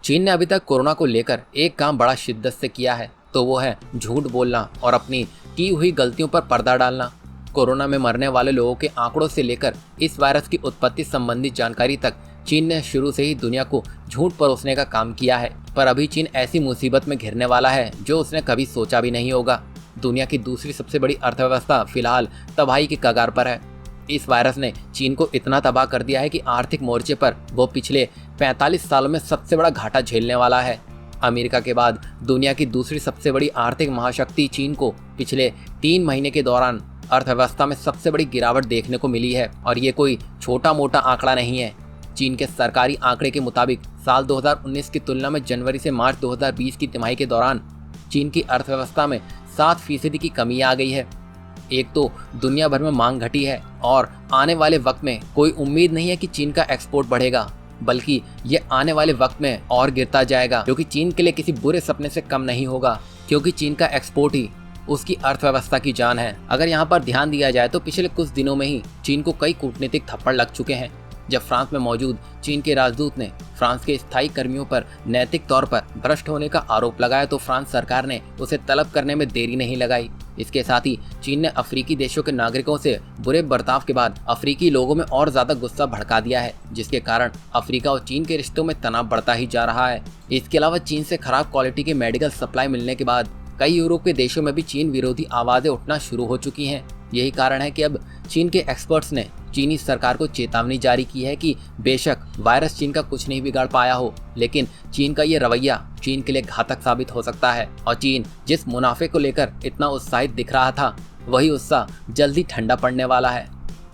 चीन ने अभी तक कोरोना को लेकर एक काम बड़ा शिद्दत से किया है, तो वो है झूठ बोलना और अपनी की हुई गलतियों पर पर्दा डालना। कोरोना में मरने वाले लोगों के आंकड़ों से लेकर इस वायरस की उत्पत्ति संबंधी जानकारी तक चीन ने शुरू से ही दुनिया को झूठ परोसने का काम किया है। पर अभी चीन ऐसी मुसीबत में घिरने वाला है जो उसने कभी सोचा भी नहीं होगा। दुनिया की दूसरी सबसे बड़ी अर्थव्यवस्था फिलहाल तबाही की कगार पर है। इस वायरस ने चीन को इतना तबाह कर दिया है कि आर्थिक मोर्चे पर वो पिछले 45 सालों में सबसे बड़ा घाटा झेलने वाला है। अमेरिका के बाद दुनिया की दूसरी सबसे बड़ी आर्थिक महाशक्ति चीन को पिछले 3 महीने के दौरान अर्थव्यवस्था में सबसे बड़ी गिरावट देखने को मिली है और ये कोई छोटा मोटा आंकड़ा नहीं है। चीन के सरकारी आंकड़े के मुताबिक साल 2019 की तुलना में जनवरी से मार्च 2020 की तिमाही के दौरान चीन की अर्थव्यवस्था में 7% की कमी आ गई है। एक तो दुनिया भर में मांग घटी है और आने वाले वक्त में कोई उम्मीद नहीं है कि चीन का एक्सपोर्ट बढ़ेगा, बल्कि ये आने वाले वक्त में और गिरता जाएगा, क्योंकि चीन के लिए किसी बुरे सपने से कम नहीं होगा, क्योंकि चीन का एक्सपोर्ट ही उसकी अर्थव्यवस्था की जान है। अगर यहाँ पर ध्यान दिया जाए तो पिछले कुछ दिनों में ही चीन को कई कूटनीतिक थप्पड़ लग चुके हैं। जब फ्रांस में मौजूद चीन के राजदूत ने फ्रांस के स्थायी कर्मियों पर नैतिक तौर पर भ्रष्ट होने का आरोप लगाया तो फ्रांस सरकार ने उसे तलब करने में देरी नहीं लगाई। इसके साथ ही चीन ने अफ्रीकी देशों के नागरिकों से बुरे बर्ताव के बाद अफ्रीकी लोगों में और ज्यादा गुस्सा भड़का दिया है, जिसके कारण अफ्रीका और चीन के रिश्तों में तनाव बढ़ता ही जा रहा है। इसके अलावा चीन से खराब क्वालिटी के मेडिकल सप्लाई मिलने के बाद कई यूरोप के देशों में भी चीन विरोधी आवाजें उठना शुरू हो चुकी हैं। यही कारण है कि अब चीन के एक्सपर्ट्स ने चीनी सरकार को चेतावनी जारी की है कि बेशक वायरस चीन का कुछ नहीं बिगाड़ पाया हो, लेकिन चीन का ये रवैया चीन के लिए घातक साबित हो सकता है और चीन जिस मुनाफे को लेकर इतना उत्साहित दिख रहा था, वही उत्साह जल्दी ठंडा पड़ने वाला है।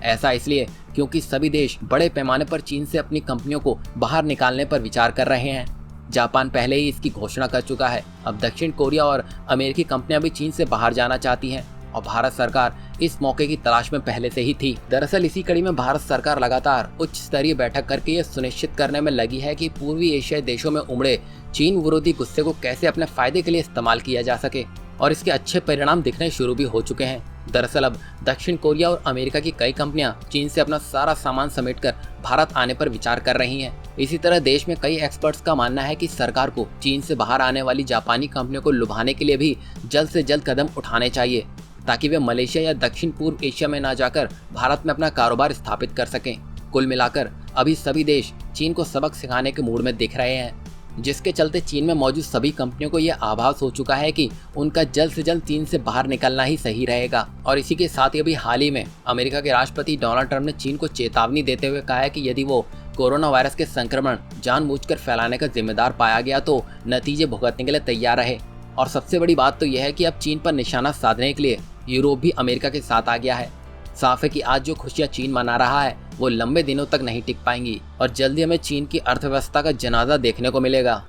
ऐसा इसलिए क्योंकि सभी देश बड़े पैमाने पर चीन से अपनी कंपनियों को बाहर निकालने पर विचार कर रहे हैं। जापान पहले ही इसकी घोषणा कर चुका है। अब दक्षिण कोरिया और अमेरिकी कंपनियां भी चीन से बाहर जाना चाहती हैं और भारत सरकार इस मौके की तलाश में पहले से ही थी। दरअसल इसी कड़ी में भारत सरकार लगातार उच्च स्तरीय बैठक करके ये सुनिश्चित करने में लगी है कि पूर्वी एशियाई देशों में उमड़े चीन विरोधी गुस्से को कैसे अपने फायदे के लिए इस्तेमाल किया जा सके, और इसके अच्छे परिणाम दिखने शुरू भी हो चुके हैं। दरअसल अब दक्षिण कोरिया और अमेरिका की कई कंपनियां चीन से अपना सारा सामान समेटकर भारत आने पर विचार कर रही हैं। इसी तरह देश में कई एक्सपर्ट्स का मानना है कि सरकार को चीन से बाहर आने वाली जापानी कंपनियों को लुभाने के लिए भी जल्द से जल्द कदम उठाने चाहिए, ताकि वे मलेशिया या दक्षिण पूर्व एशिया में ना जाकर भारत में अपना कारोबार स्थापित कर सकें। कुल मिलाकर अभी सभी देश चीन को सबक सिखाने के मूड में दिख रहे हैं, जिसके चलते चीन में मौजूद सभी कंपनियों को यह आभास हो चुका है कि उनका जल्द से जल्द चीन से बाहर निकलना ही सही रहेगा। और इसी के साथ ही अभी हाल ही में अमेरिका के राष्ट्रपति डोनाल्ड ट्रंप ने चीन को चेतावनी देते हुए कहा है कि यदि वो कोरोना वायरस के संक्रमण जानबूझकर फैलाने का जिम्मेदार पाया गया तो नतीजे भुगतने के लिए तैयार रहे। और सबसे बड़ी बात तो यह है कि अब चीन पर निशाना साधने के लिए यूरोप भी अमेरिका के साथ आ गया है। साफ है कि आज जो खुशियां चीन मना रहा है वो लंबे दिनों तक नहीं टिक पाएंगी और जल्दी हमें चीन की अर्थव्यवस्था का जनाजा देखने को मिलेगा।